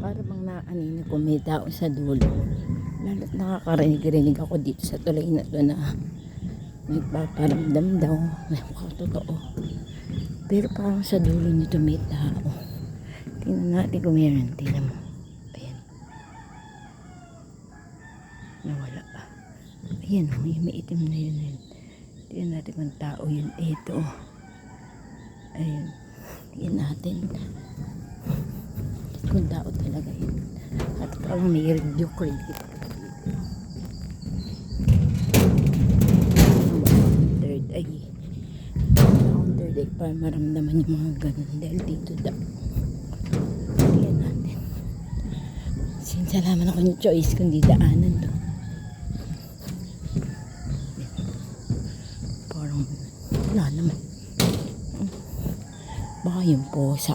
Para bang naanini ko may tao sa dulo. Lalo't nakakarinig-rinig ako dito sa tulay na to na nagpaparamdam daw. Totoo. Pero parang sa dulo nito may tao. Tingnan natin kung meron. Tingnan mo. Ayan. Nawala. Ayan, may itim na yun. Tingnan natin kung tao yun. Ito. Ayan. Tingnan natin. Kung tao talaga yun. At parang may radio credit. Third eye. Third eye para maramdaman yung mga ganun. Dahil dito daw. Tingnan natin. Sinsalaman ako yung choice kundi daanan to. Parang wala naman. Baka yung posa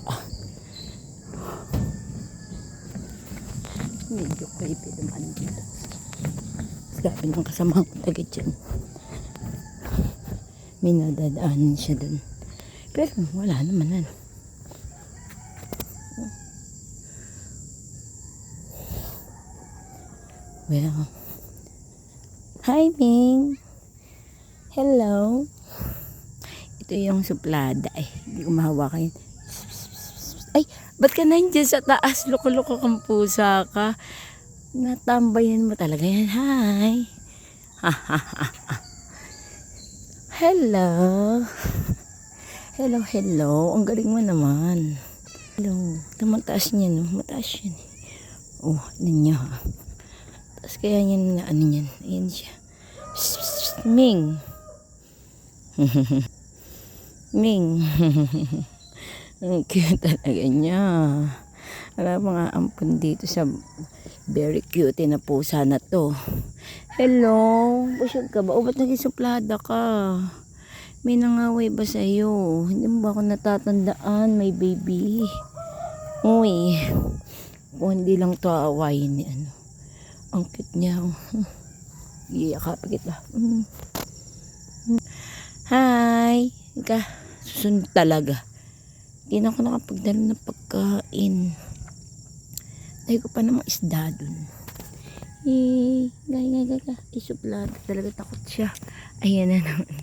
medyo creepy naman dito. Sabi ng kasama ko taga dyan. May nadadaanan siya dun. Pero wala naman. Well. Hi, Ming. Hello. Ito yung suplada. Hindi ko mahawakan yun. Ay, ba't ka nandiyan sa taas? Loko-loko kang pusa ka. Natambayan mo talaga yan. Hi. Hello. Hello. Ang galing mo naman. Hello. Mataas niya, no? Mataas yan. Oh, ninyo ha. Tapos kaya yan na ano yan. Ayan siya. Ming. Ming. Ang cute talaga niya. Wala mga ampun dito sa very cute na pusa na to. Hello. Busog ka ba? O ba't naging suplada ka? May nangaway ba sa'yo? Hindi mo ba ako natatandaan? May baby. Uy. O hindi lang to aawayin ni ano. Ang cute niya. Iyakapin kita. Hi. Ika. Susunod talaga. Hindi na ako nakapagdala ng pagkain. Dahil ko pa namang isda dun. Gaya. Isuplada. Talaga takot siya. Ayan na naman.